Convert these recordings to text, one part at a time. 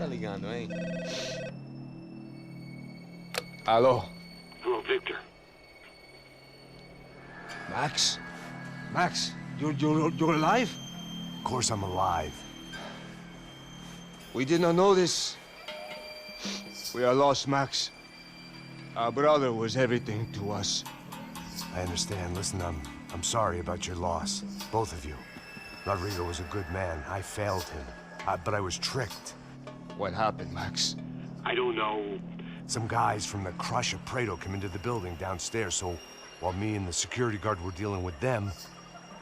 ligando, hein? Alô? Hello, Victor. Max? Max, you're alive? Of course I'm alive. We did not know this. We are lost, Max. Our brother was everything to us. I understand. Listen, I'm sorry about your loss. Both of you. Rodrigo was a good man. I failed him. But I was tricked. What happened, Max? I don't know. Some guys from the Crush of Prado came into the building downstairs, so while me and the security guard were dealing with them,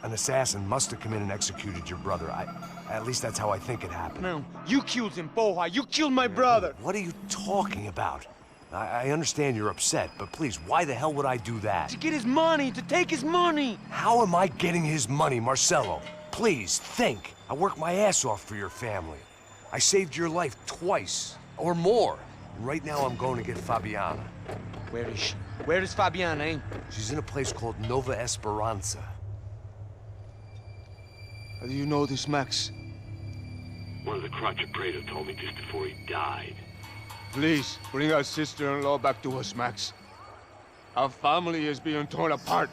an assassin must have come in and executed your brother. At least that's how I think it happened. No, you killed him, Porra. You killed my brother. What are you talking about? I understand you're upset, but please, why the hell would I do that? To get his money, to take his money. How am I getting his money, Marcelo? Please, think. I worked my ass off for your family. I saved your life twice, or more. Right now I'm going to get Fabiana. Where is she? Where is Fabiana, eh? She's in a place called Nova Esperanza. How do you know this, Max? One of the Crotch of Prado told me just before he died. Please, bring our sister-in-law back to us, Max. Our family is being torn apart.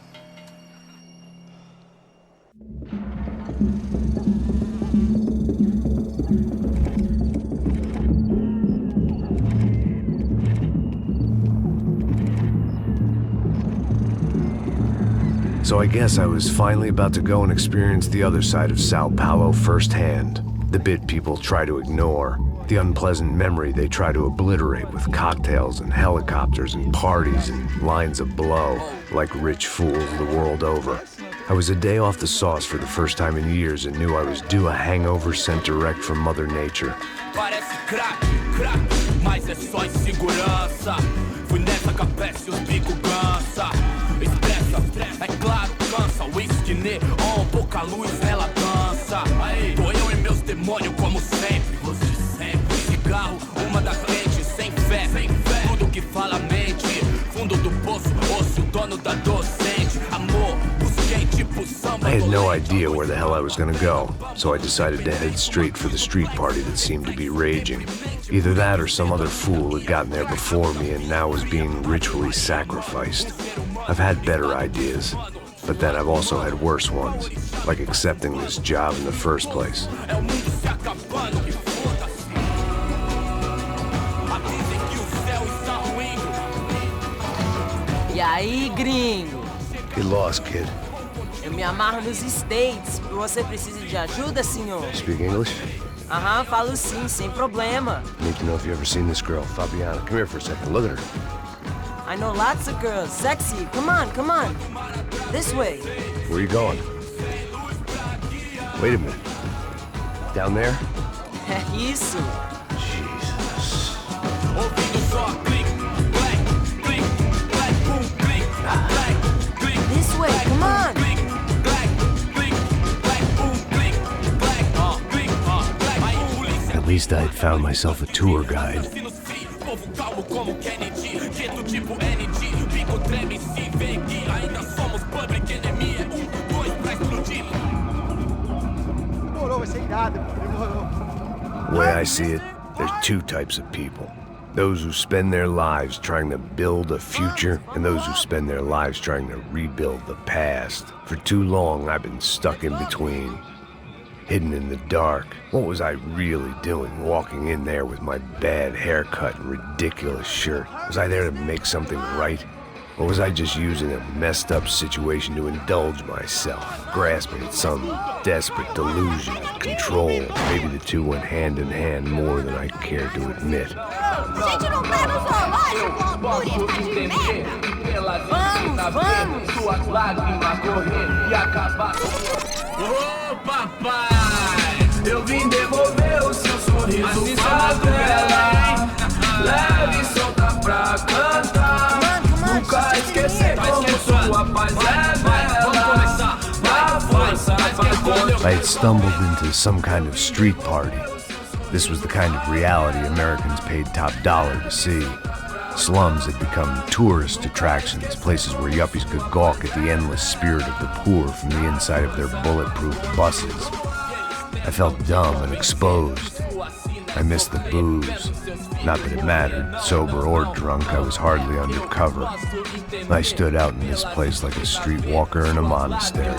So I guess I was finally about to go and experience the other side of Sao Paulo firsthand. The bit people try to ignore. The unpleasant memory they try to obliterate with cocktails and helicopters and parties and lines of blow, like rich fools the world over. I was a day off the sauce for the first time in years and knew I was due a hangover sent direct from Mother Nature. Parece crack, mas é só insegurança. Fui nessa capeste, os bico cansa. Expressa, é claro, cansa. Whisky neon, pouca luz, ela dança. Tô eu e meus demônios como sempre. Cigarro, uma da frente, sem fé. Tudo que fala mente. Fundo do poço, osso, dono da docente. Amor, busquei tipo samba. I had no idea where the hell I was gonna go, so I decided to head straight for the street party that seemed to be raging. Either that or some other fool had gotten there before me and now was being ritually sacrificed. I've had better ideas, but then I've also had worse ones, like accepting this job in the first place. E aí, gringo? Get lost, kid. Eu me amarro nos States. Você precisa de ajuda, senhor? Speak English? Aham, falo sim, sem problema. Need to know if you've ever seen this girl, Fabiana. Come here for a second. Look at her. I know lots of girls. Sexy. Come on, come on. This way. Where are you going? Wait a minute. Down there? Isso. Jesus. This way, come on. At least I had found myself a tour guide. The way I see it, there's two types of people. Those who spend their lives trying to build a future, and those who spend their lives trying to rebuild the past. For too long, I've been stuck in between. Hidden in the dark. What was I really doing walking in there with my bad haircut and ridiculous shirt? Was I there to make something right? Or was I just using a messed up situation to indulge myself, grasping at some desperate delusion of control? Maybe the two went hand in hand more than I care to admit. Gente, não tá no zoológico! Turista de merda! Vamos! Suas lágrimas correr e acabar. Ô papai, eu vim devolver o seu sorriso favela. Leve e solta pra cantar. Nunca esquecer como sua paz é bela. Na força, I had stumbled into some kind of street party. This was the kind of reality Americans paid top dollar to see. Slums had become tourist attractions, places where yuppies could gawk at the endless spirit of the poor from the inside of their bulletproof buses. I felt dumb and exposed. I missed the booze. Not that it mattered, sober or drunk, I was hardly undercover. I stood out in this place like a streetwalker in a monastery.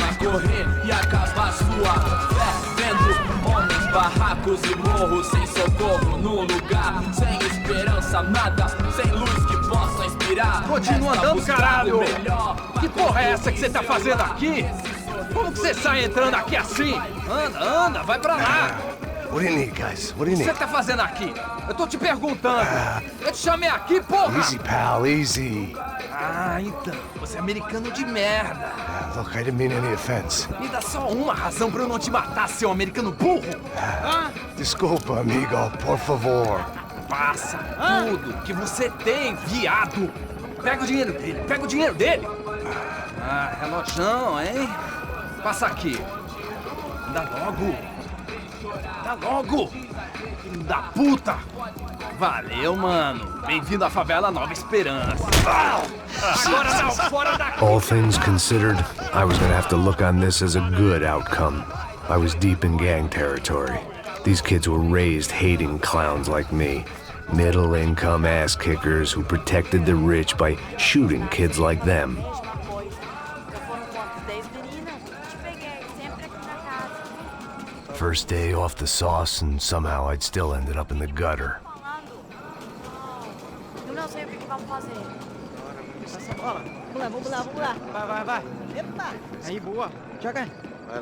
Barracos e morros sem socorro num lugar sem esperança, nada, sem luz que possa inspirar. Continua andando, caralho! Que porra é essa que você tá fazendo aqui? Como que você sai entrando aqui assim? Anda, vai pra lá! What do you need, guys? What do you O que need? você tá fazendo aqui? Eu tô te perguntando. Eu te chamei aqui, porra! Easy, pal, easy. Ah, então. Você é americano de merda. Look, I didn't mean any offense. Me dá só uma razão pra eu não te matar, seu americano burro. Desculpa, amigo, por favor. Passa tudo que você tem, viado. Pega o dinheiro dele, Ah, relojão, hein? Passa aqui. Dá logo. Filho da puta. Valeu, mano. Bem-vindo à favela Nova Esperança. Agora não, fora daqui. All things considered, I was gonna have to look on this as a good outcome. I was deep in gang territory. These kids were raised hating clowns like me. Middle-income ass-kickers who protected the rich by shooting kids like them. First day off the sauce, and somehow I'd still ended up in the gutter. Eu não sei o que vamos fazer. Vamos lá. Vai. Epa! Aí, boa. Joga.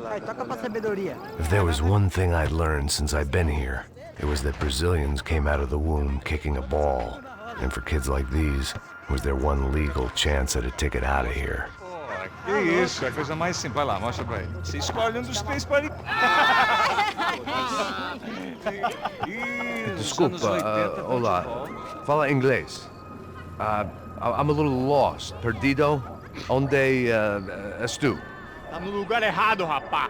Vai, toca pra sabedoria. If there was one thing I'd learned since I'd been here, it was that Brazilians came out of the womb kicking a ball. And for kids like these, was their one legal chance at a ticket out of here. Que isso, é a coisa mais simples. Vai lá, mostra pra ele. Você escolhe um dos três para ele. Desculpa, olá. Fala inglês. I'm a little lost. Perdido? Onde estou? Tá no lugar errado, rapá.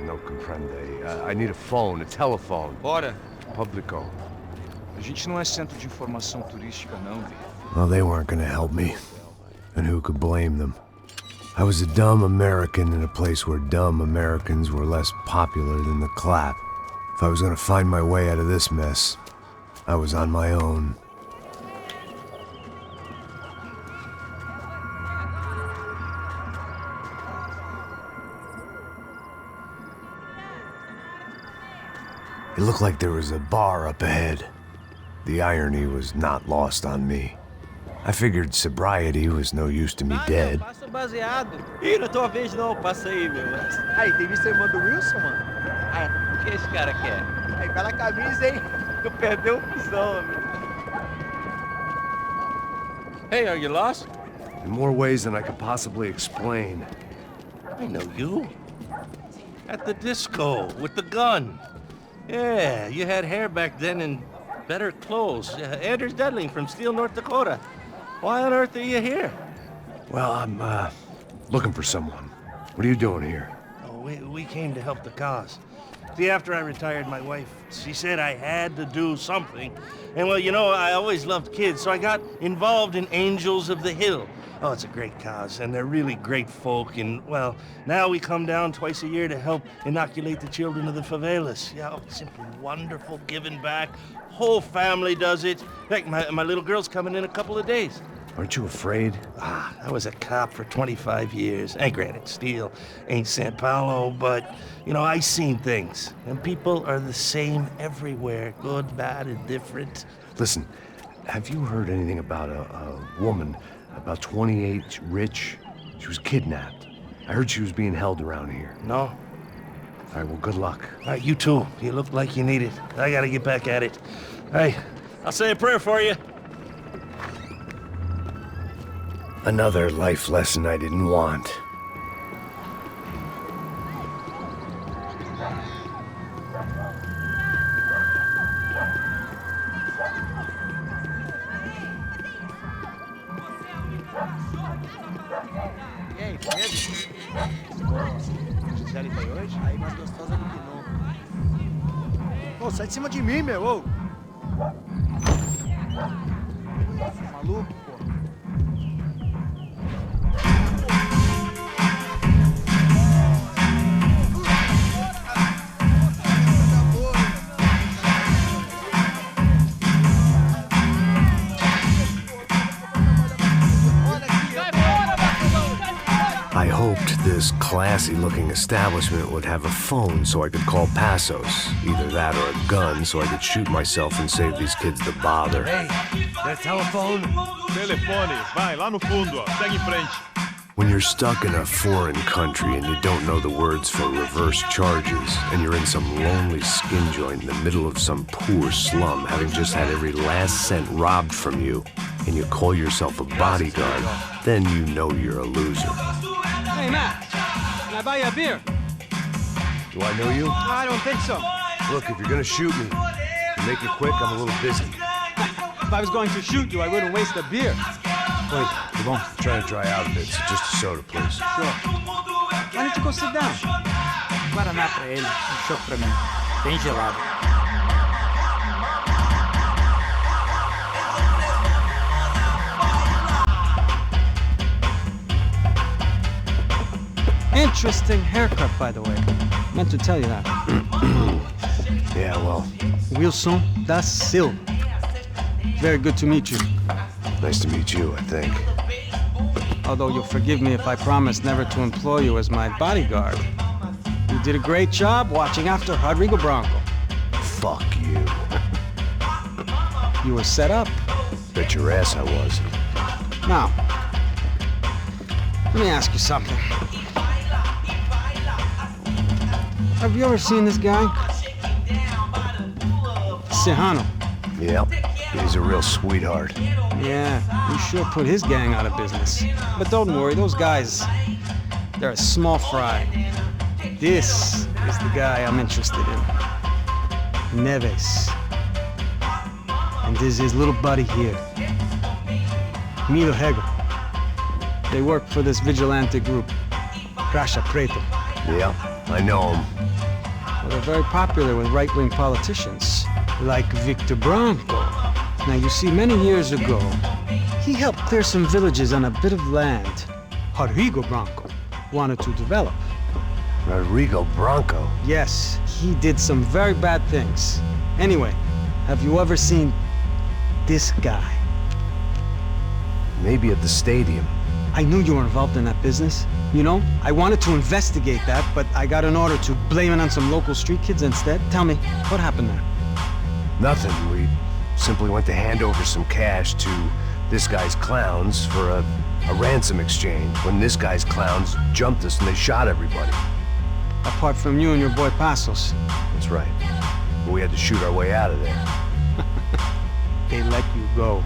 No comprende. I need a phone, a telephone. Bora. Publico. A gente não é centro de informação turística, não, Vi. Well, they weren't gonna help me. And who could blame them? I was a dumb American in a place where dumb Americans were less popular than the clap. If I was gonna find my way out of this mess, I was on my own. It looked like there was a bar up ahead. The irony was not lost on me. I figured sobriety was no use to me dead. Passa o baseado. Ih, não é tua vez não, passa aí, meu. Aí, tem visto a irmã do Wilson, mano? O que esse cara quer? Aí, bela camisa, hein? Tu perdeu o cuzão, meu. Hey, are you lost? In more ways than I could possibly explain. I know you. At the disco, with the gun. Yeah, you had hair back then and better clothes. Anders Dudling from Steele, North Dakota. Why on earth are you here? Well, I'm, looking for someone. What are you doing here? Oh, we came to help the cause. See, after I retired, my wife, she said I had to do something. And, well, you know, I always loved kids, so I got involved in Angels of the Hill. Oh, it's a great cause, and they're really great folk. And, well, now we come down twice a year to help inoculate the children of the favelas. Yeah, oh, simply wonderful, giving back. Whole family does it. In fact, my little girl's coming in a couple of days. Aren't you afraid? I was a cop for 25 years. And granted, Steele ain't San Paulo, but, you know, I seen things. And people are the same everywhere, good, bad, and different. Listen, have you heard anything about a woman, about 28, rich? She was kidnapped. I heard she was being held around here. No? All right, well, good luck. All right, you too. You look like you need it. I gotta get back at it. Hey, I'll say a prayer for you. Another life lesson I didn't want. E aí, Pedro? Gisele foi hoje? Aí, mais gostosa do que nunca. Ô, sai de cima de mim, meu, ô! Maluco, pô. this classy-looking establishment would have a phone so I could call Passos. Either that or a gun so I could shoot myself and save these kids the bother. Hey, got a telephone? Telefone, vai, lá no fundo, ó. Segue em frente. When you're stuck in a foreign country and you don't know the words for reverse charges, and you're in some lonely skin joint in the middle of some poor slum, having just had every last cent robbed from you, and you call yourself a bodyguard, then you know you're a loser. Hey, Matt, can I buy you a beer? Do I know you? I don't think so. Look, if you're gonna shoot me, make it quick, I'm a little busy. If I was going to shoot you, I wouldn't waste a beer. Wait, come on. I'm trying to dry out a bit, so just a soda, please. Sure. Why don't you go sit down? Guaraná pra ele, chopp pra mim. Bem gelado. Interesting haircut, by the way. Meant to tell you that. Yeah, well, Wilson da Silva. Very good to meet you. nice to meet you, I think. Although you'll forgive me if I promise never to employ you as my bodyguard. You did a great job watching after Rodrigo Bronco. Fuck you. You were set up. Bet your ass I was. Now, let me ask you something. Have you ever seen this guy? Serrano. Yep, he's a real sweetheart. Yeah, he sure put his gang out of business. But don't worry, those guys, they're a small fry. This is the guy I'm interested in. Neves. And this is his little buddy here. Milo Hegel. They work for this vigilante group, Caixa Preta. Yeah, I know him. Well, they're very popular with right-wing politicians, like Victor Bronco. Now, you see, many years ago, he helped clear some villages on a bit of land Rodrigo Bronco wanted to develop. Rodrigo Bronco? Yes, he did some very bad things. Anyway, have you ever seen this guy? Maybe at the stadium. I knew you were involved in that business. You know, I wanted to investigate that, but I got an order to blame it on some local street kids instead. Tell me, what happened there? Nothing. We simply went to hand over some cash to this guy's clowns for a ransom exchange when this guy's clowns jumped us and they shot everybody. Apart from you and your boy Passos. That's right. But we had to shoot our way out of there. They let you go.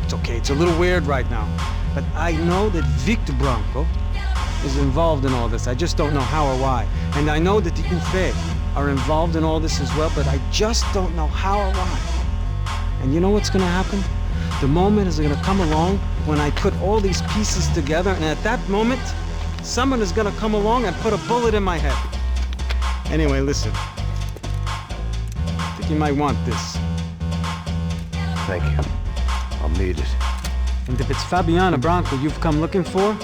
It's okay, it's a little weird right now. But I know that Victor Bronco is involved in all this. I just don't know how or why. And I know that the UFE are involved in all this as well, but I just don't know how or why. And you know what's gonna happen? The moment is gonna come along when I put all these pieces together, and at that moment, someone is gonna come along and put a bullet in my head. Anyway, listen. I think you might want this. Thank you. I'll need it. And if it's Fabiana Bronco you've come looking for,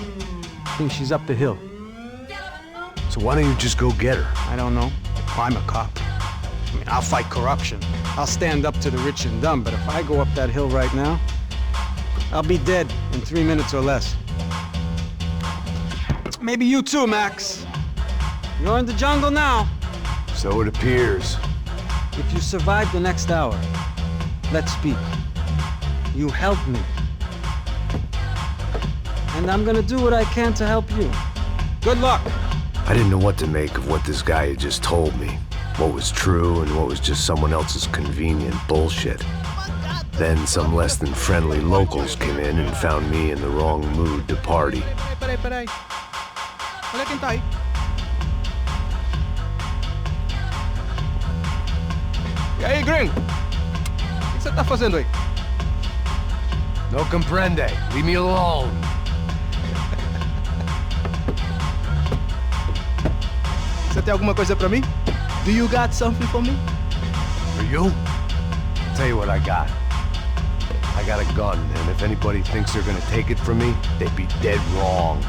I think she's up the hill. So why don't you just go get her? I don't know. I'm a cop. I mean, I'll fight corruption. I'll stand up to the rich and dumb, but if I go up that hill right now, I'll be dead in 3 minutes or less. Maybe you too, Max. You're in the jungle now. So it appears. If you survive the next hour, let's speak. You helped me. And I'm gonna do what I can to help you. Good luck! I didn't know what to make of what this guy had just told me. What was true and what was just someone else's convenient bullshit. Then some less than friendly locals came in and found me in the wrong mood to party. Peraí. Olha quem tá aí. E aí, gringo? O que você tá fazendo aí? No comprende. Leave me alone. Você tem alguma coisa pra mim? Do you got something for me? For you? I'll tell you what I got. I got a gun, and if anybody thinks they're gonna take it from me, they'd be dead wrong.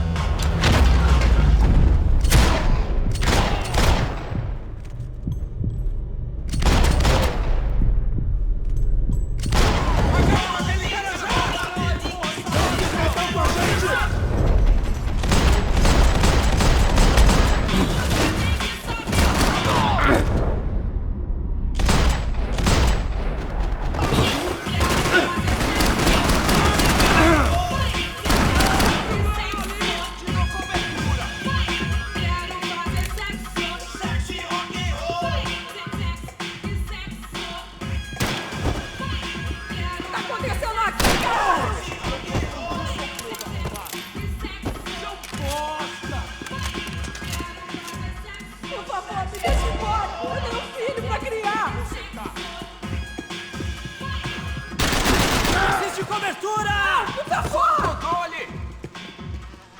cobertura! Por favor! Controle!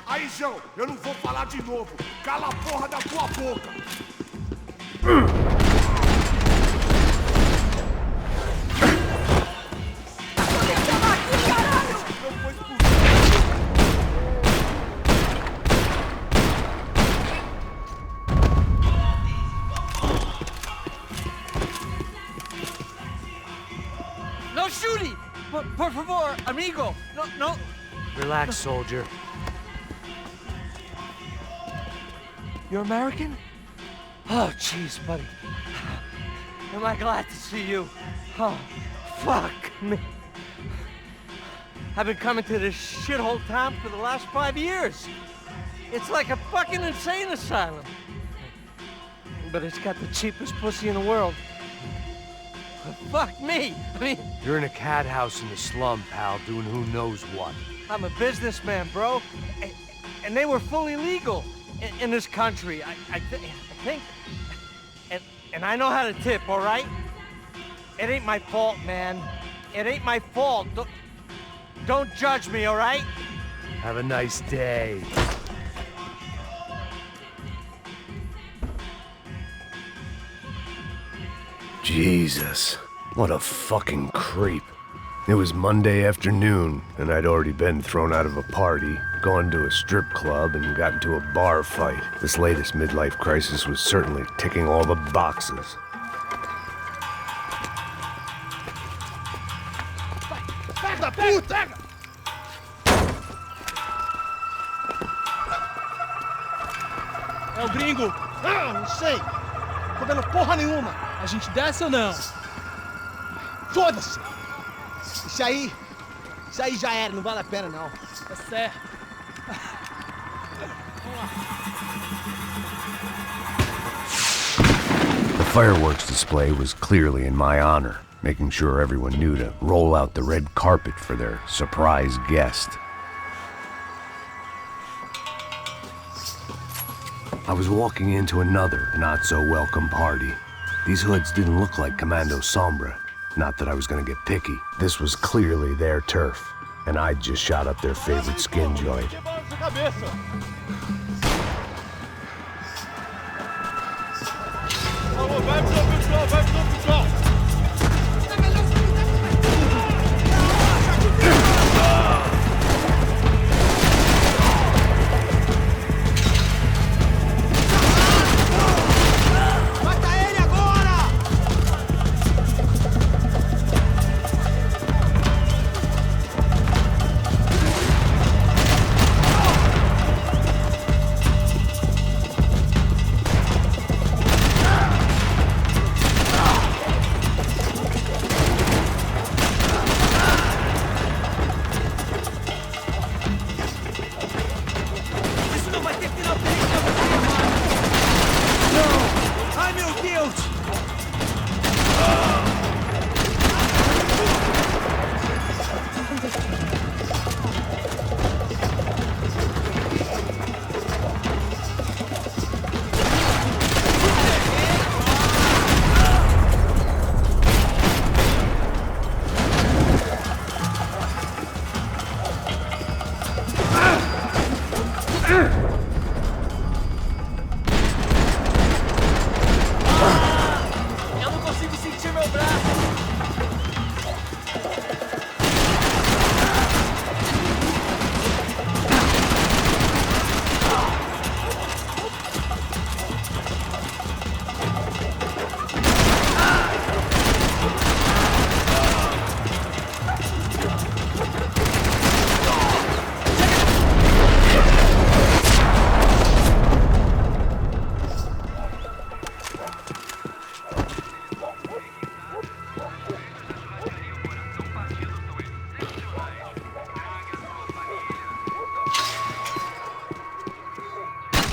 Aí, João, eu não vou falar de novo. Cala a porra da tua boca! No shooting! Por favor, amigo! No! Relax, soldier. You're American? Oh, jeez, buddy. Am I glad to see you? Oh, fuck me. I've been coming to this shithole town for the last 5 years. It's like a fucking insane asylum. But it's got the cheapest pussy in the world. Fuck me! I mean... You're in a cat house in the slum, pal, doing who knows what. I'm a businessman, bro. And they were fully legal in this country. I think... And I know how to tip, all right? It ain't my fault, man. It ain't my fault. Don't judge me, all right? Have a nice day. Jesus, what a fucking creep. It was Monday afternoon, and I'd already been thrown out of a party, gone to a strip club, and got into a bar fight. This latest midlife crisis was certainly ticking all the boxes. Pega, puta! É o gringo. Ah, não sei. Tô vendo porra nenhuma. A gente desce ou não? Foda-se! Isso aí já era, não vale a pena não. Tá certo. The fireworks display was clearly in my honor, making sure everyone knew to roll out the red carpet for their surprise guest. I was walking into another not-so-welcome party. These hoods didn't look like Commando Sombra. Not that I was gonna get picky. This was clearly their turf, and I'd just shot up their favorite skin joint.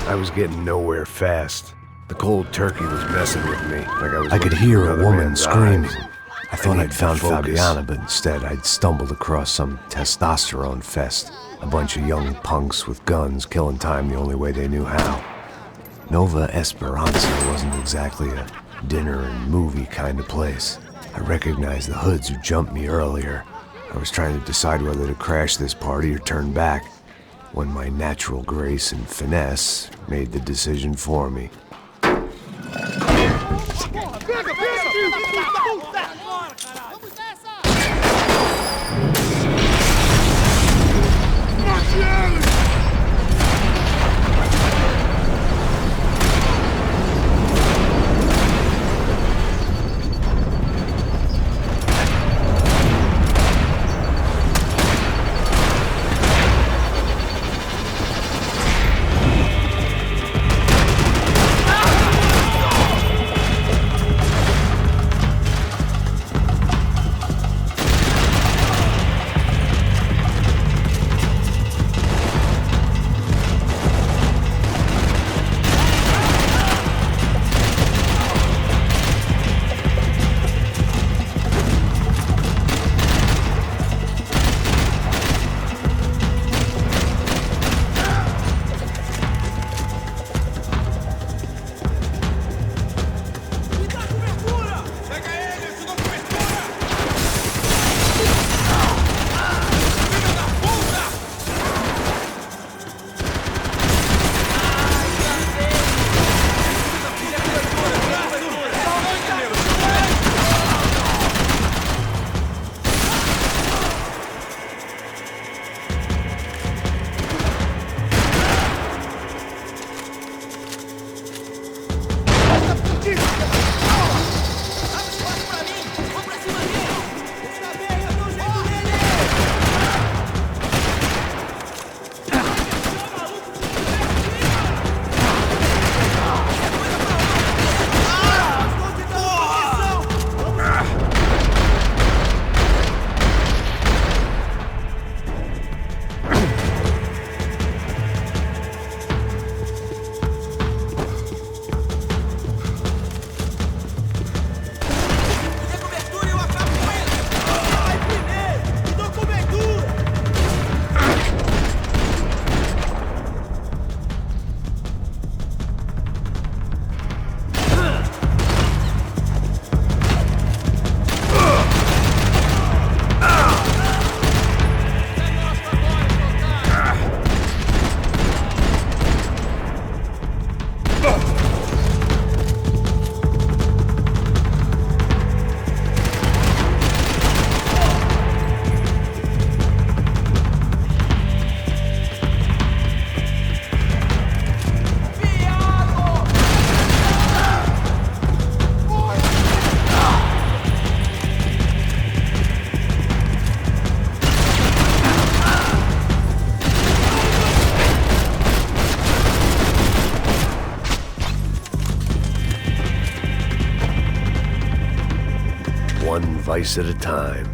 I was getting nowhere fast. The cold turkey was messing with me, like I could hear a woman screaming. I thought I'd found Fabiana, but instead I'd stumbled across some testosterone fest. A bunch of young punks with guns killing time the only way they knew how. Nova Esperanza wasn't exactly a dinner and movie kind of place. I recognized the hoods who jumped me earlier. I was trying to decide whether to crash this party or turn back, when my natural grace and finesse made the decision for me. One vice at a time.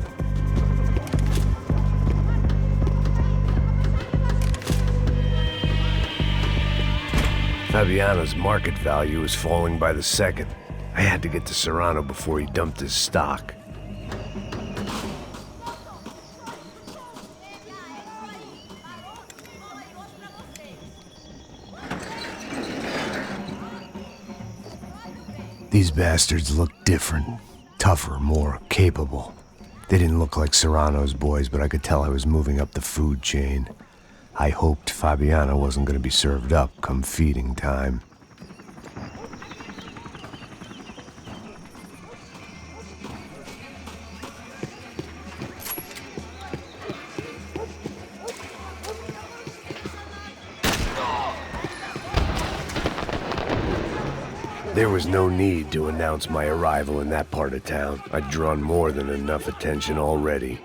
Fabiano's market value was falling by the second. I had to get to Serrano before he dumped his stock. These bastards looked different. Tougher, more capable. They didn't look like Serrano's boys, but I could tell I was moving up the food chain. I hoped Fabiano wasn't going to be served up come feeding time. There was no need to announce my arrival in that part of town. I'd drawn more than enough attention already.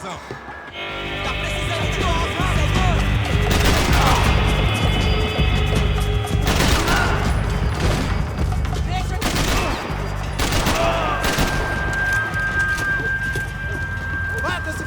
paizão. Tá precisando de óculos, senhor? Deixa aqui. Mata esse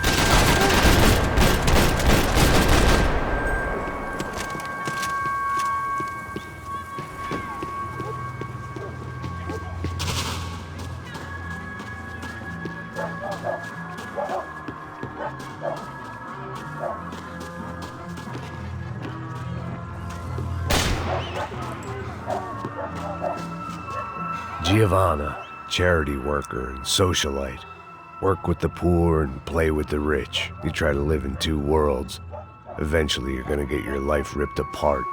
Giovanna, charity worker and socialite. Work with the poor and play with the rich. You try to live in two worlds. Eventually, you're gonna get your life ripped apart.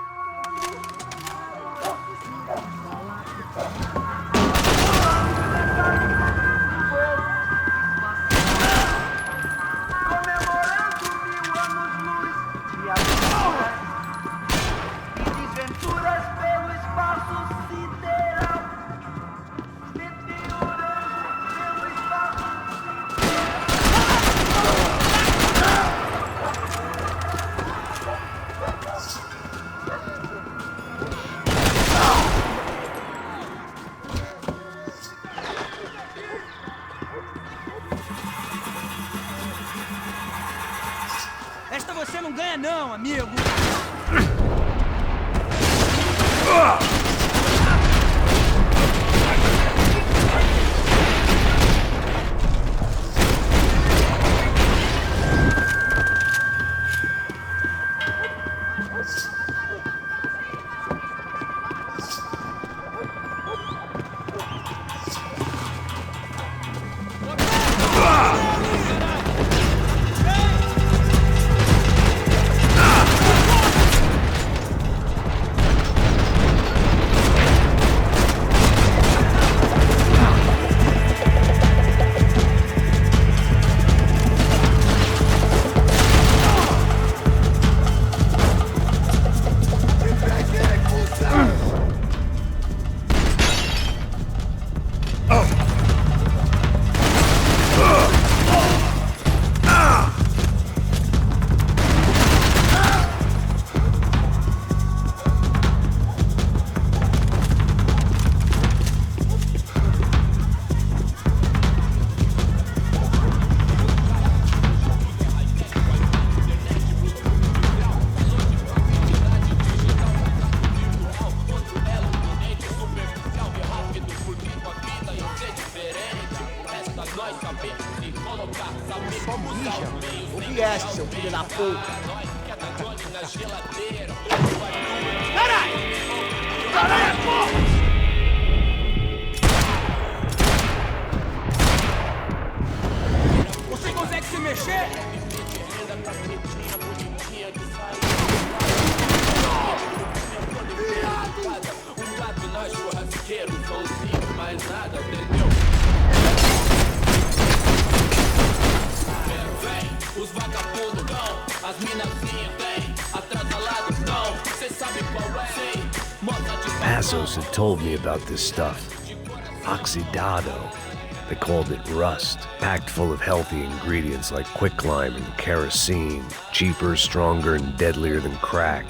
Esta você não ganha não, amigo. seu filho da puta. Caralho! Caralho, porra! Você consegue se mexer? Um gato nós churrasqueiros, sozinho, mais nada, entendeu? Vem, os vagabundos dão, as minazinhas vem, atrasalados dão, cê sabe qual é, sei, moça de Passos had told me about this stuff. Oxidado. They called it rust, packed full of healthy ingredients like quicklime and kerosene, cheaper, stronger, and deadlier than crack.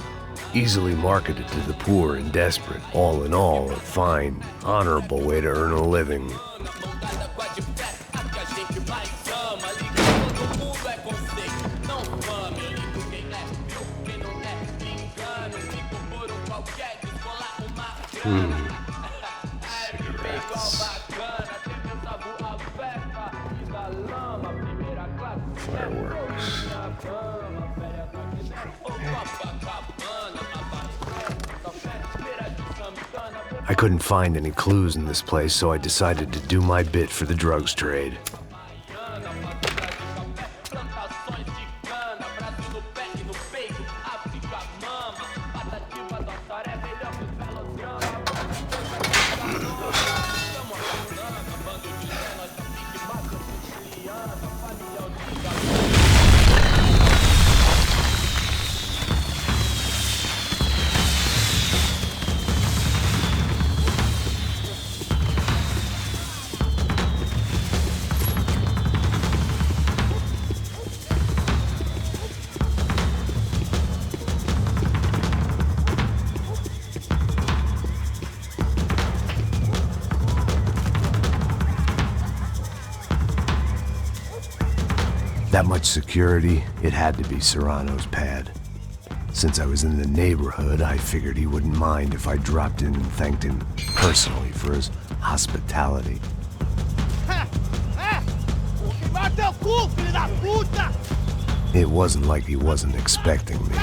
Easily marketed to the poor and desperate. All in all, a fine, honorable way to earn a living. Cigarettes. Fireworks. I couldn't find any clues in this place, so I decided to do my bit for the drugs trade. That much security, it had to be Serrano's pad. Since I was in the neighborhood, I figured he wouldn't mind if I dropped in and thanked him personally for his hospitality. It wasn't like he wasn't expecting me.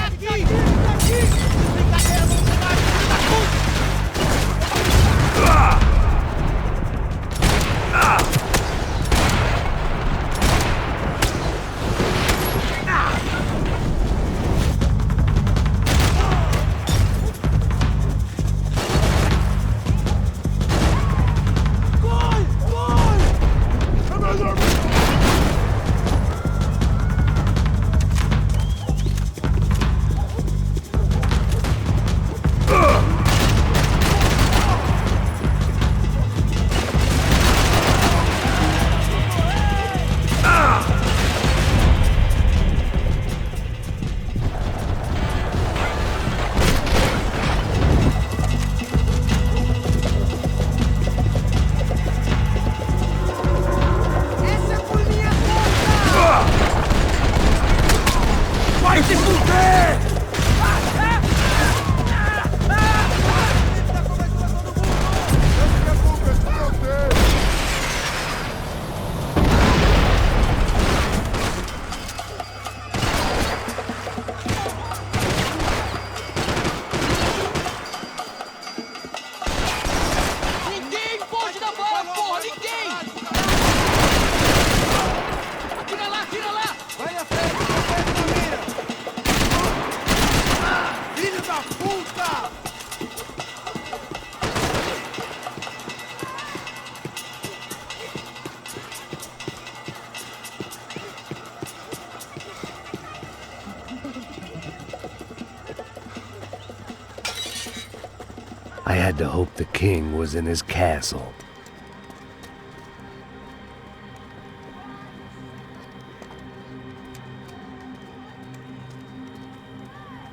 I had to hope the king was in his castle.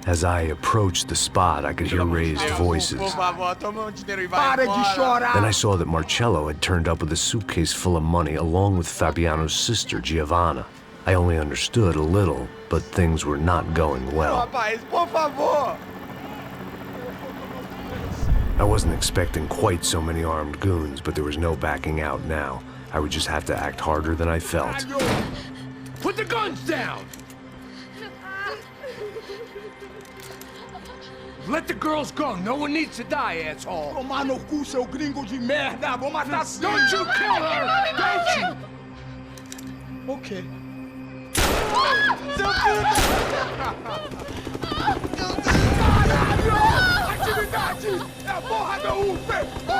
As I approached the spot, I could hear raised voices. Then I saw that Marcello had turned up with a suitcase full of money along with Fabiano's sister, Giovanna. I only understood a little, but things were not going well. I wasn't expecting quite so many armed goons, but there was no backing out now. I would just have to act harder than I felt. Put the guns down! Let the girls go. No one needs to die, asshole. Tomar no cu, seu gringo de merda. Vou matar sim. Don't you kill her! Don't you? Okay. Caralho! Atividade! É a porra da UP! Ó,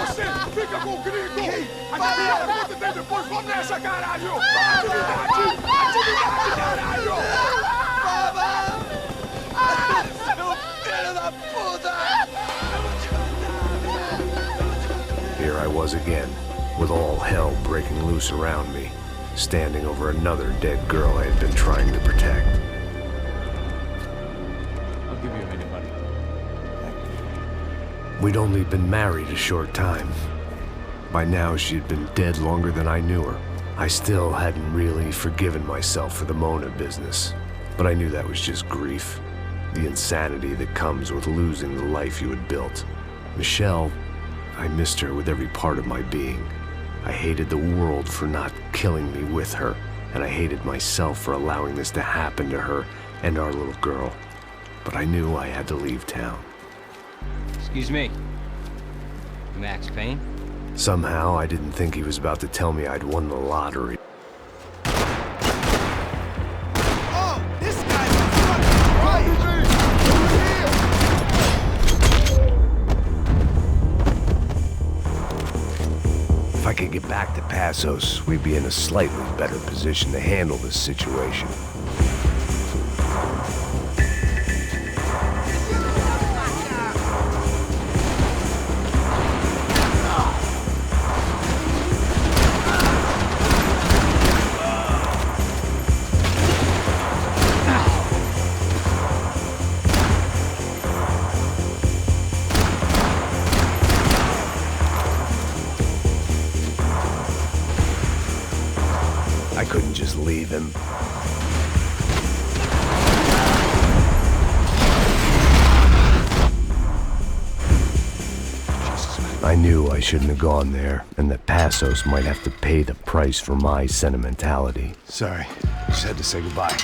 você fica com o gringo! A galera conta tem depois, vamos nessa, caralho! Atividade! Atividade, caralho! Seu filho da puta! Here I was again, with all hell breaking loose around me, standing over another dead girl I had been trying to protect. I'll give you a minute, buddy. We'd only been married a short time. By now, she had been dead longer than I knew her. I still hadn't really forgiven myself for the Mona business, but I knew that was just grief. The insanity that comes with losing the life you had built. Michelle, I missed her with every part of my being. I hated the world for not killing me with her, and I hated myself for allowing this to happen to her and our little girl. But I knew I had to leave town. Excuse me. Max Payne? Somehow, I didn't think he was about to tell me I'd won the lottery. Oh, this guy's a fucking If I could get back to Passos, we'd be in a slightly better position to handle this situation. I couldn't just leave him. I knew I shouldn't have gone there, and that Passos might have to pay the price for my sentimentality. Sorry, just had to say goodbye.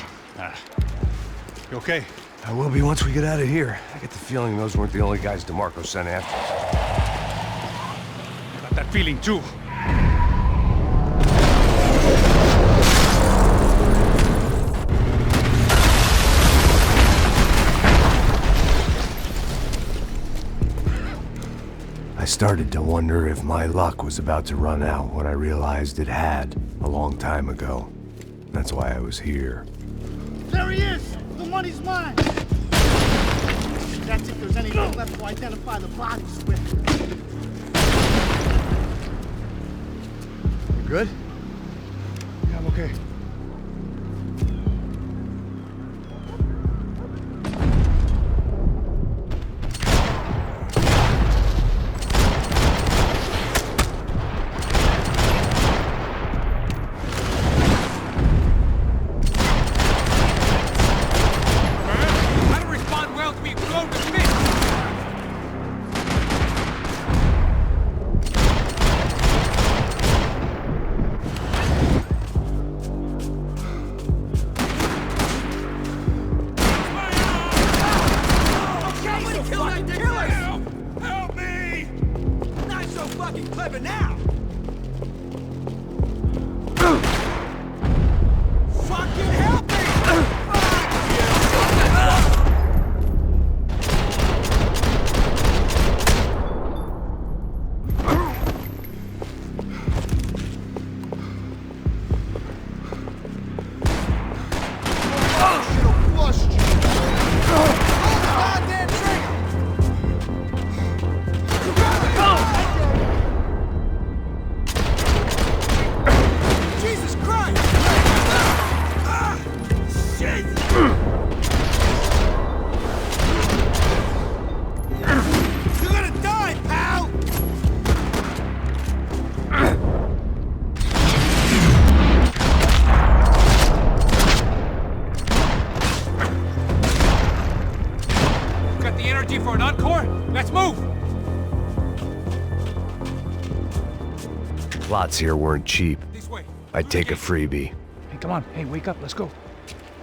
You okay? I will be once we get out of here. I get the feeling those weren't the only guys DeMarco sent after us. I got that feeling too. I started to wonder if my luck was about to run out when I realized it had a long time ago. That's why I was here. There he is! The money's mine! That's if there's anything left to identify the bodies with. You good? Yeah, I'm okay. For an encore? Let's move! Plots here weren't cheap. I'd take a freebie. Hey, come on. Hey, wake up. Let's go.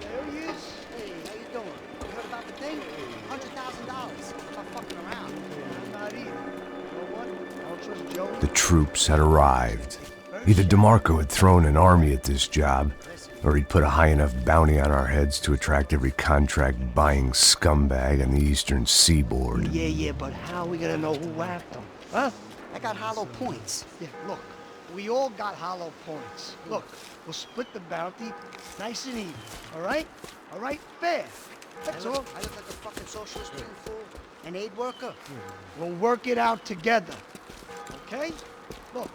There he is. Hey, how you doing? You heard about the thing? $100,000. Stop fucking around. I'm not either. You know what? I don't trust Joe. The troops had arrived. Either DeMarco had thrown an army at this job, or he'd put a high enough bounty on our heads to attract every contract-buying scumbag on the eastern seaboard. Yeah, but how are we gonna know who whacked them? Huh? I got hollow points. Yeah, look, we all got hollow points. Look, we'll split the bounty nice and even, all right? All right? Fair. That's all. I look like a fucking socialist, you fool. An aid worker. We'll work it out together, okay? Look,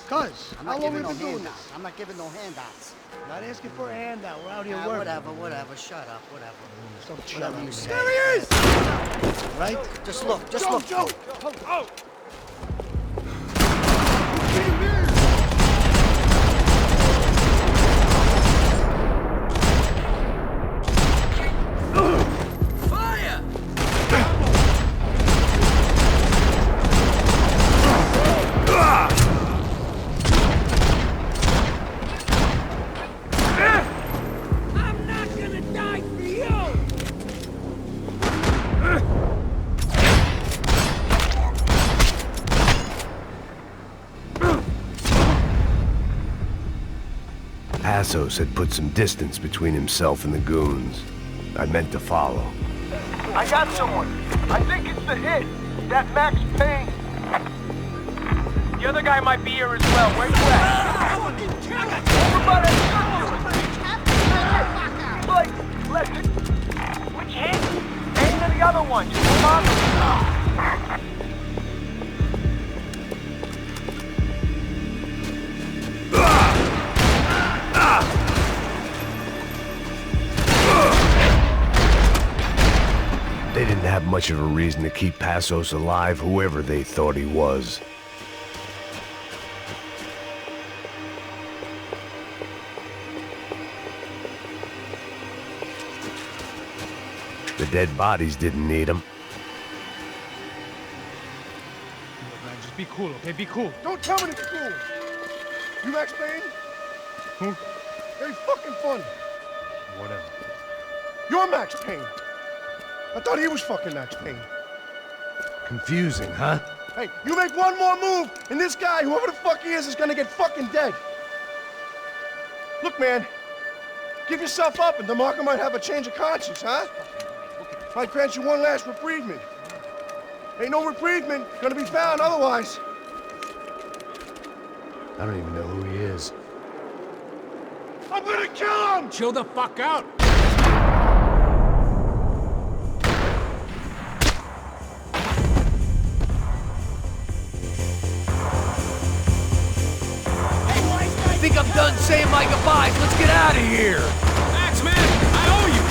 cuz, how long have we been doing this? I'm not giving no handouts. Not asking for a handout. We're out here working. Whatever. Shut up. Whatever. Don't shut up. There he is! Right? Just look. Joe! Oh! Fire! I'm not gonna die for you! Passos had put some distance between himself and the goons. I meant to follow. I got someone. I think it's the hit. That Max Payne. The other guy might be here as well. Where you at? Over by that circle. Like, left. Which hit? Payne and the other one. Just hold on. They didn't have much of a reason to keep Passos alive, whoever they thought he was. The dead bodies didn't need him. Man, just be cool, okay? Be cool. Don't tell me to be cool. You Max Payne? Who? Very fucking funny. Whatever. You're Max Payne. I thought he was fucking Max Payne. Confusing, huh? Hey, you make one more move, and this guy, whoever the fuck he is gonna get fucking dead. Look, man, give yourself up, and DeMarco might have a change of conscience, huh? Might grant you one last reprievement. Ain't no reprievement gonna be found otherwise. I don't even know who he is. I'm gonna kill him! Chill the fuck out! I think I'm done saying my goodbyes. Let's get out of here. Max, man, I owe you!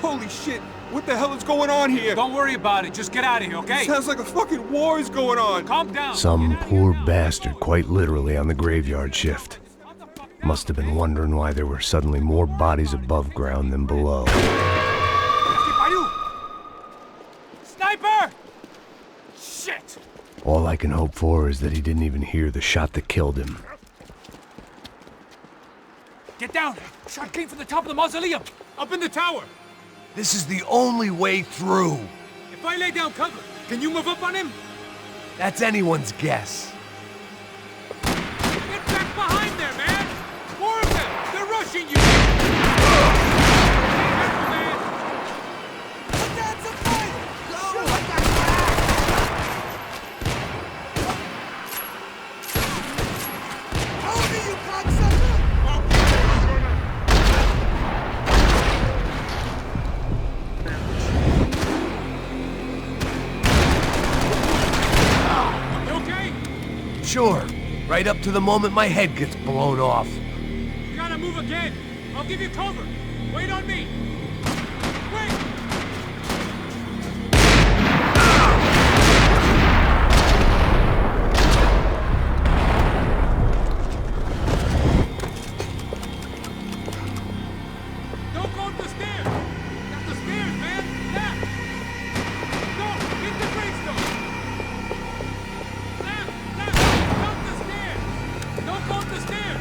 Holy shit! What the hell is going on here? Don't worry about it. Just get out of here, okay? Sounds like a fucking war is going on. Calm down. Some poor bastard quite literally on the graveyard shift. Must have been wondering why there were suddenly more bodies above ground than below. Sniper! Shit! All I can hope for is that he didn't even hear the shot that killed him. Get down! Shot came from the top of the mausoleum! Up in the tower! This is the only way through. If I lay down cover, can you move up on him? That's anyone's guess. Get back behind there, man! More of them! They're rushing you! Careful, man! Put down some fight! Go! Hold me, you cocksucker! Sure. Right up to the moment my head gets blown off. You gotta move again. I'll give you cover. Wait on me. Wait! Don't go up the stairs. Got the stairs, man. Left. Go. Hit the gravestone. Left. Don't go up the stairs!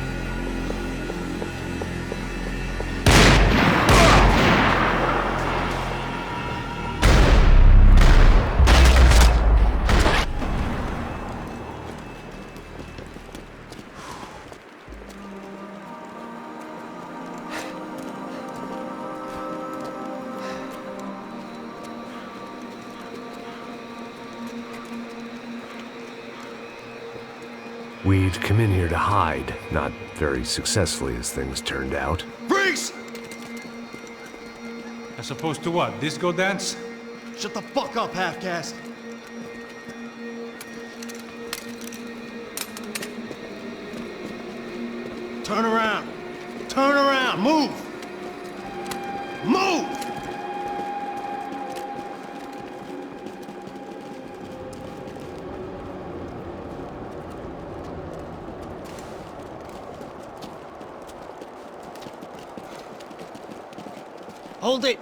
We'd come in here to hide, not very successfully as things turned out. Freeze! As opposed to what? Disco dance? Shut the fuck up, half-caste. Turn around. Turn around. Move. Move! Hold it!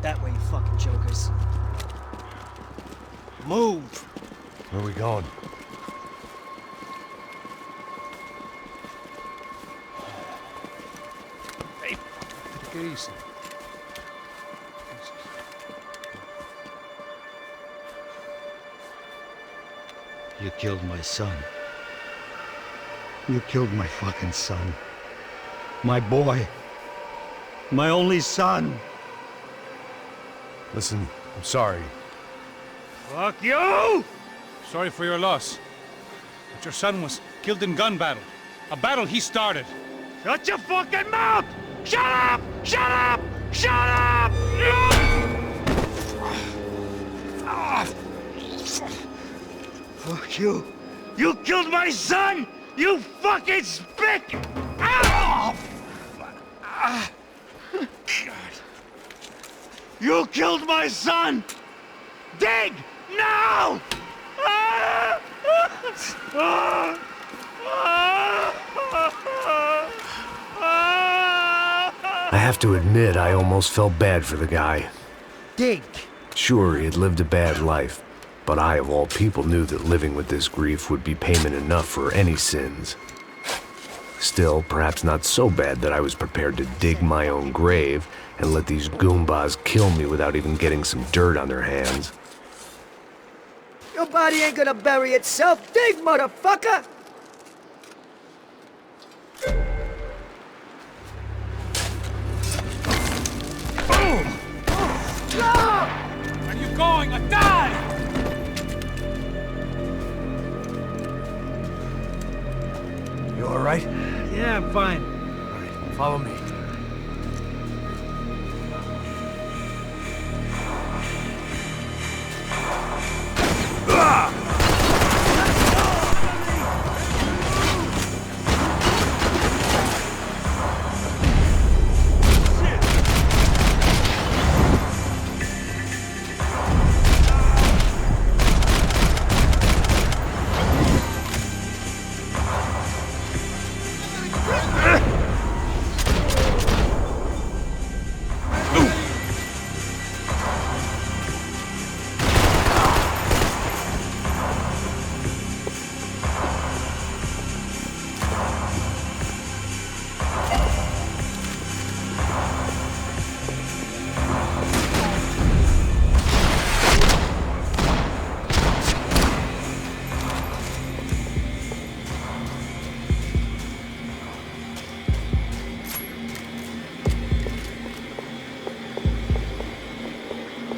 That way, you fucking jokers. Move! Where are we going? Take it easy. You killed my son. You killed my fucking son. My boy. My only son. Listen, I'm sorry. Fuck you! Sorry for your loss. But your son was killed in gun battle. A battle he started. Shut your fucking mouth! Shut up! Shut up! Shut up! Fuck you. You killed my son! You fucking spick! Ow! God. You killed my son! Dig! Now! I have to admit, I almost felt bad for the guy. Dig! Sure, he had lived a bad life, but I, of all people, knew that living with this grief would be payment enough for any sins. Still, perhaps not so bad that I was prepared to dig my own grave and let these Goombas kill me without even getting some dirt on their hands. Your body ain't gonna bury itself. Dig, motherfucker! Where are you going? I die! You all right? Yeah, I'm fine. All right, follow me.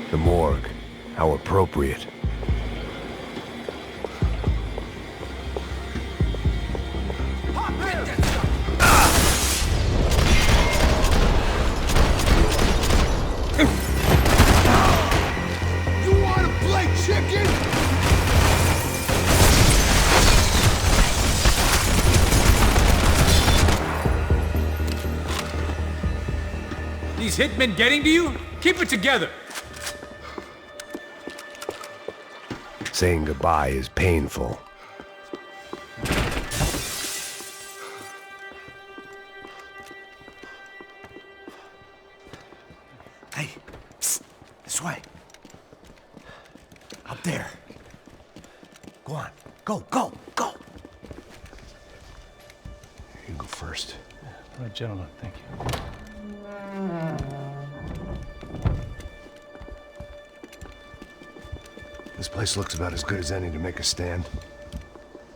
The morgue. How appropriate. You wanna play chicken? These hitmen getting to you? Keep it together. Saying goodbye is painful. Hey, psst, this way. Up there. Go on. Go, go, go. You go first. All right, gentlemen, thank you. This place looks about as good as any to make a stand.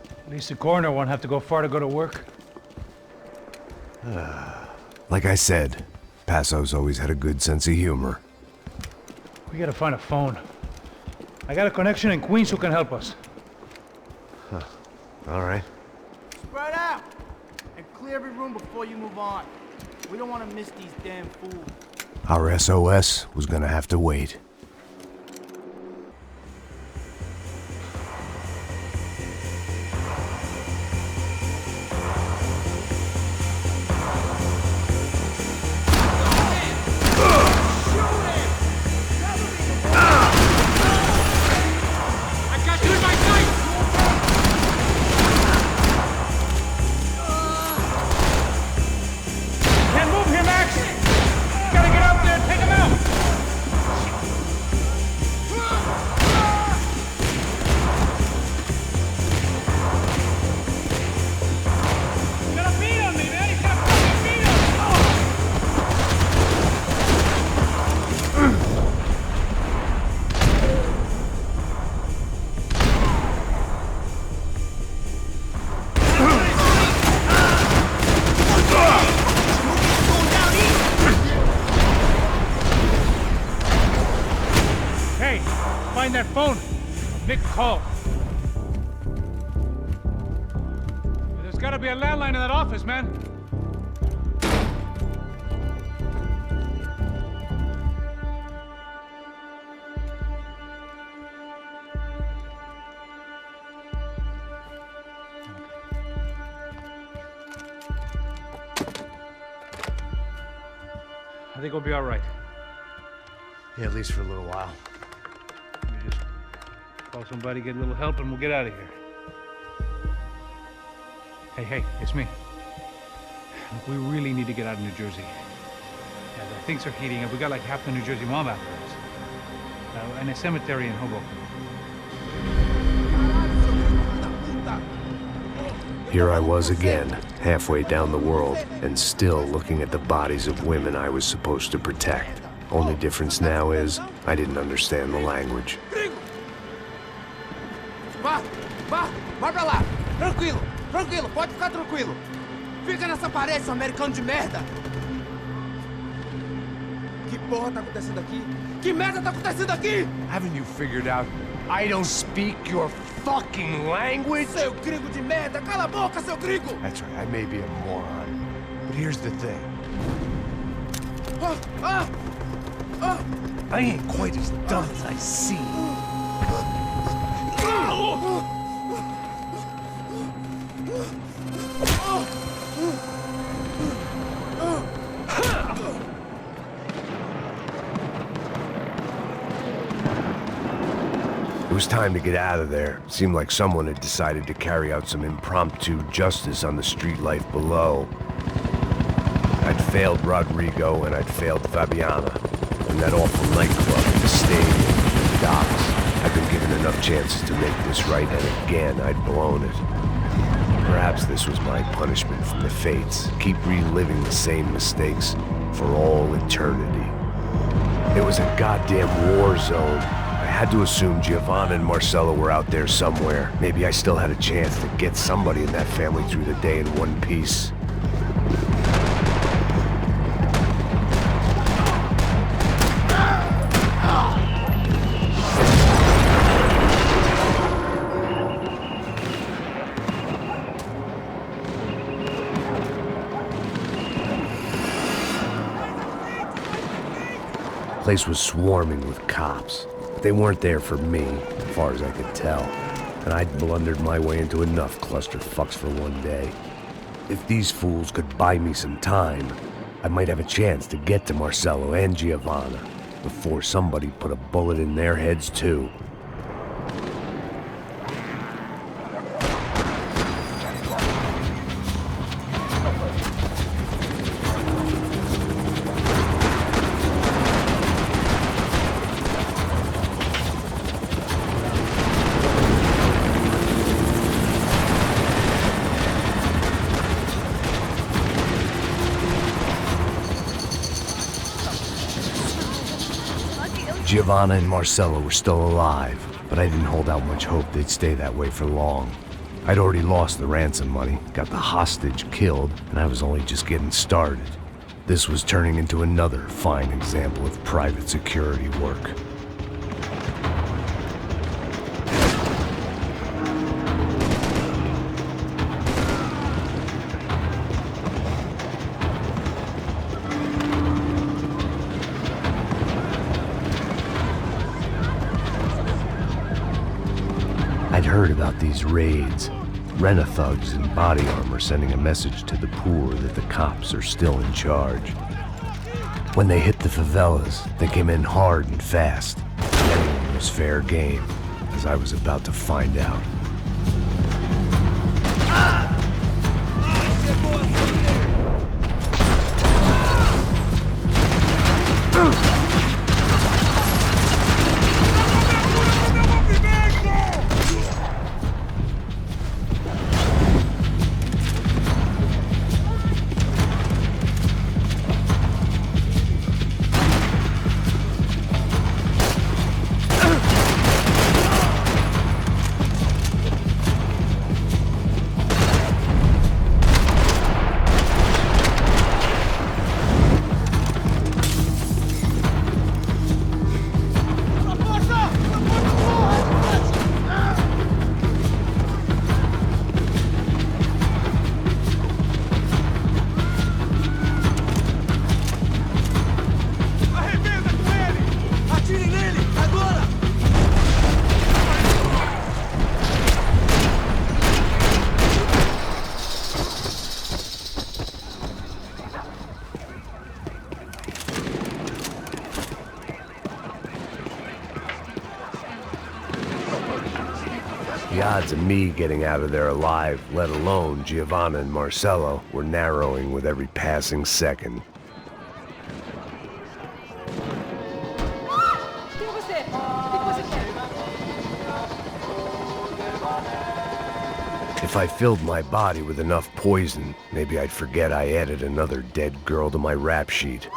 At least the coroner won't have to go far to go to work. Like I said, Passo's always had a good sense of humor. We gotta find a phone. I got a connection in Queens who can help us. Huh. All right. Spread out! And clear every room before you move on. We don't want to miss these damn fools. Our SOS was gonna have to wait. Can't move here, Max! Gotta get out there and take him out! Hey, find that phone. Nick called. There's gotta be a landline in that office, man. I think we'll be all right. Yeah, at least for a little while. Let me just call somebody, get a little help, and we'll get out of here. Hey, it's me. Look, we really need to get out of New Jersey. Yeah, things are heating up. We got like half the New Jersey mob after us. And a cemetery in Hoboken. Here I was again, halfway down the world, and still looking at the bodies of women I was supposed to protect. Only difference now is, I didn't understand the language. Vai pra lá! Tranquilo, pode ficar tranquilo! Fica nessa parede, seu americano de merda! Que porra tá acontecendo aqui? Que merda tá acontecendo aqui? Haven't you figured out I don't speak your fucking language? Seu gringo de merda! Cala a boca, seu gringo! That's right, I may be a moron, but here's the thing. I ain't quite as dumb as I seem. It was time to get out of there. Seemed like someone had decided to carry out some impromptu justice on the street life below. I'd failed Rodrigo and I'd failed Fabiana. And that awful nightclub, the stadium, the docks. I'd been given enough chances to make this right, and again, I'd blown it. Perhaps this was my punishment from the fates. Keep reliving the same mistakes for all eternity. It was a goddamn war zone. I had to assume Giovanna and Marcelo were out there somewhere. Maybe I still had a chance to get somebody in that family through the day in one piece. The place was swarming with cops. They weren't there for me, as far as I could tell, and I'd blundered my way into enough clusterfucks for one day. If these fools could buy me some time, I might have a chance to get to Marcelo and Giovanna before somebody put a bullet in their heads too. Giovanna and Marcelo were still alive, but I didn't hold out much hope they'd stay that way for long. I'd already lost the ransom money, got the hostage killed, and I was only just getting started. This was turning into another fine example of private security work. I'd heard about these raids. Rent-a-thugs in body armor sending a message to the poor that the cops are still in charge. When they hit the favelas, they came in hard and fast. Anyone was fair game, as I was about to find out. The odds of me getting out of there alive, let alone Giovanna and Marcello, were narrowing with every passing second. If I filled my body with enough poison, maybe I'd forget I added another dead girl to my rap sheet.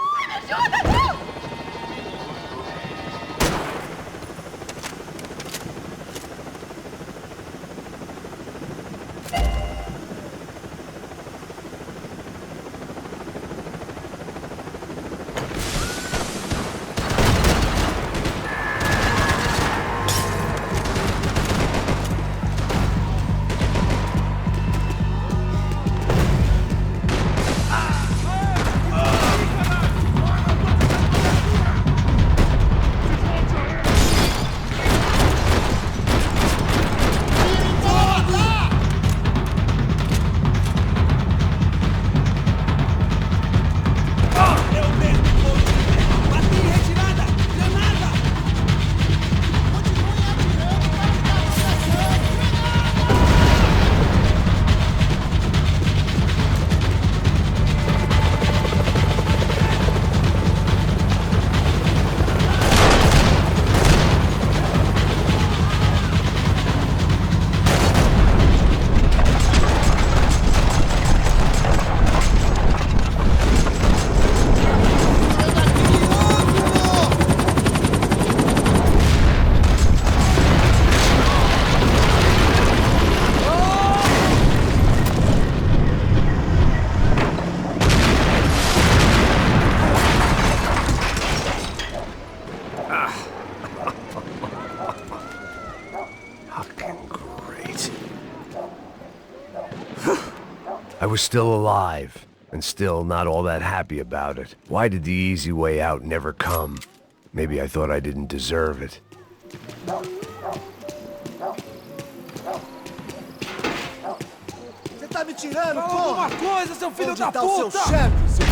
I was still alive, and still not all that happy about it. Why did the easy way out never come? Maybe I thought I didn't deserve it. Você tá me tirando, Fala porra? alguma coisa, seu filho Onde da tá o seu puta! chefe, seu...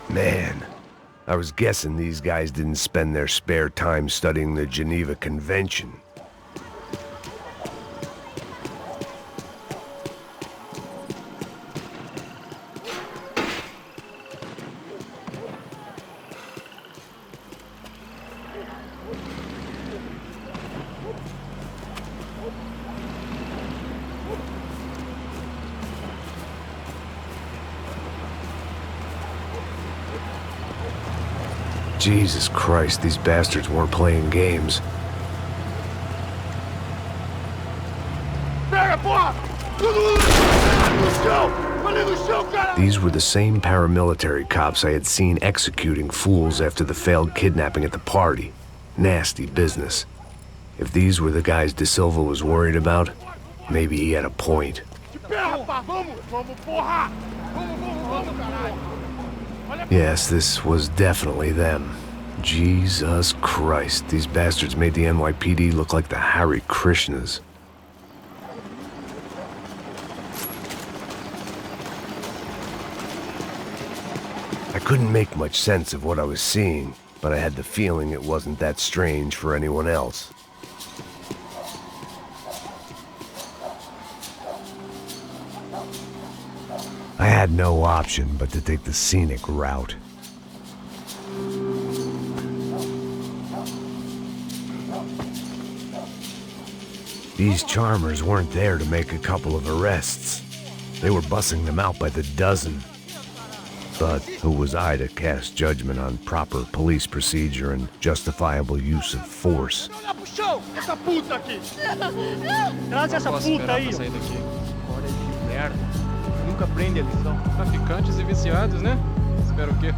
Man, I was guessing these guys didn't spend their spare time studying the Geneva Convention. Jesus Christ, these bastards weren't playing games. These were the same paramilitary cops I had seen executing fools after the failed kidnapping at the party. Nasty business. If these were the guys De Silva was worried about, maybe he had a point. Yes, this was definitely them. Jesus Christ, these bastards made the NYPD look like the Hare Krishnas. I couldn't make much sense of what I was seeing, but I had the feeling it wasn't that strange for anyone else. I had no option but to take the scenic route. These charmers weren't there to make a couple of arrests. They were bussing them out by the dozen. But who was I to cast judgment on proper police procedure and justifiable use of force? Traz essa puta aí. Olha que merda. Nunca aprende a lição. Traficantes e viciados, né? Espero o quê?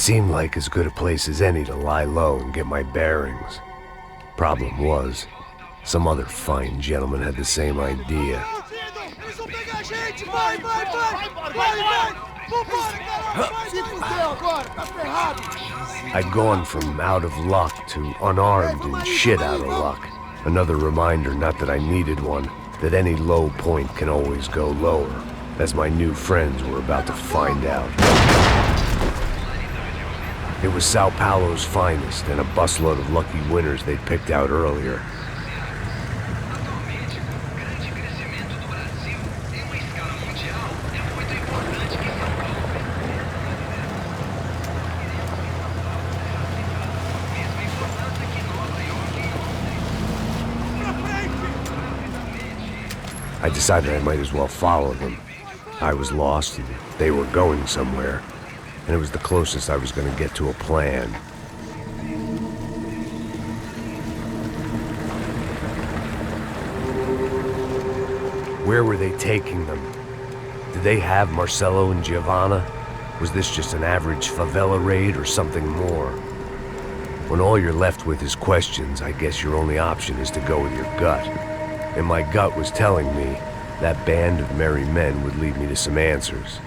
seemed like as good a place as any to lie low and get my bearings. Problem was, some other fine gentleman had the same idea. I'd gone from out of luck to unarmed and shit out of luck. Another reminder, not that I needed one, that any low point can always go lower, as my new friends were about to find out. It was Sao Paulo's finest, and a busload of lucky winners they'd picked out earlier. I decided I might as well follow them. I was lost, and they were going somewhere, and it was the closest I was going to get to a plan. Where were they taking them? Did they have Marcelo and Giovanna? Was this just an average favela raid or something more? When all you're left with is questions, I guess your only option is to go with your gut. And my gut was telling me that band of merry men would lead me to some answers.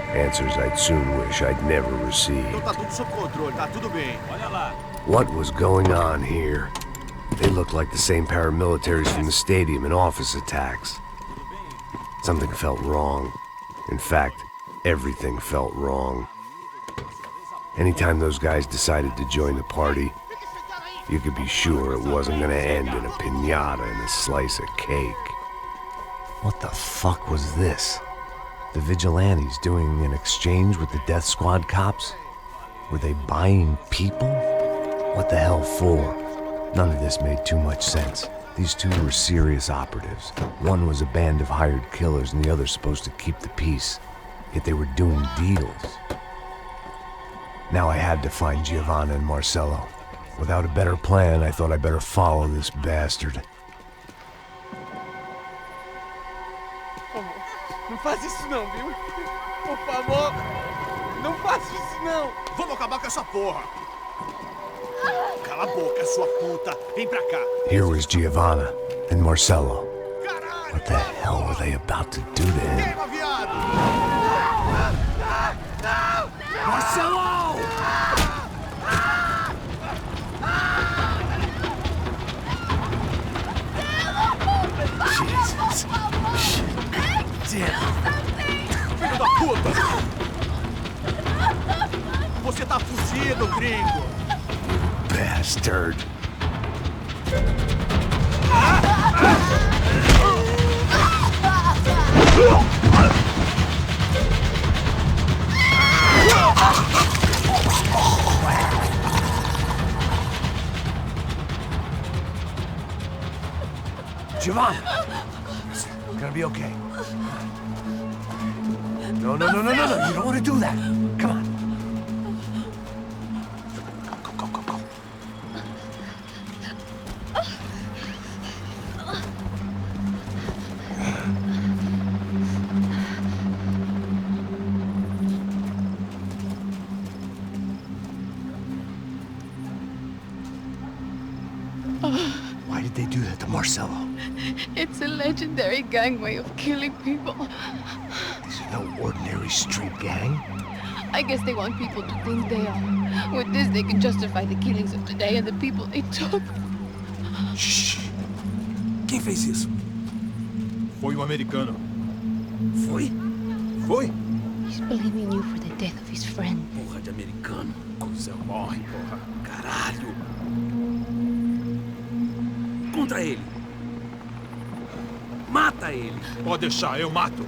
Answers I'd soon wish I'd never received. What was going on here? They looked like the same paramilitaries from the stadium in office attacks. Something felt wrong. In fact, everything felt wrong. Anytime those guys decided to join the party, you could be sure it wasn't gonna end in a piñata and a slice of cake. What the fuck was this? The vigilantes doing an exchange with the death squad cops? Were they buying people? What the hell for? None of this made too much sense. These two were serious operatives. One was a band of hired killers and the other supposed to keep the peace. Yet they were doing deals. Now I had to find Giovanna and Marcelo. Without a better plan, I thought I'd better follow this bastard. Não faz isso não, viu? Por favor, não faça isso não. Vamos acabar com essa porra. Cala a boca, sua puta. Vem pra cá. Here was Giovanna and Marcelo. What the hell were they about to do to him? Marcelo! Jesus. Filho da puta! Você tá fugido, gringo! Bastard. Giovanna! It's gonna be okay. No, you don't want to do that. Come on. Go. Why did they do that to Marcelo? It's a legendary gang way of killing people. These are no ordinary street gang. I guess they want people to think they are. With this, they can justify the killings of today and the people they took. Shh. Quem fez isso? Foi americano. Foi? Foi? He's blaming you for the death of his friend. Porra de americano. Coisa morre, porra. Caralho. Contra ele. Mata ele. Pode deixar, eu mato.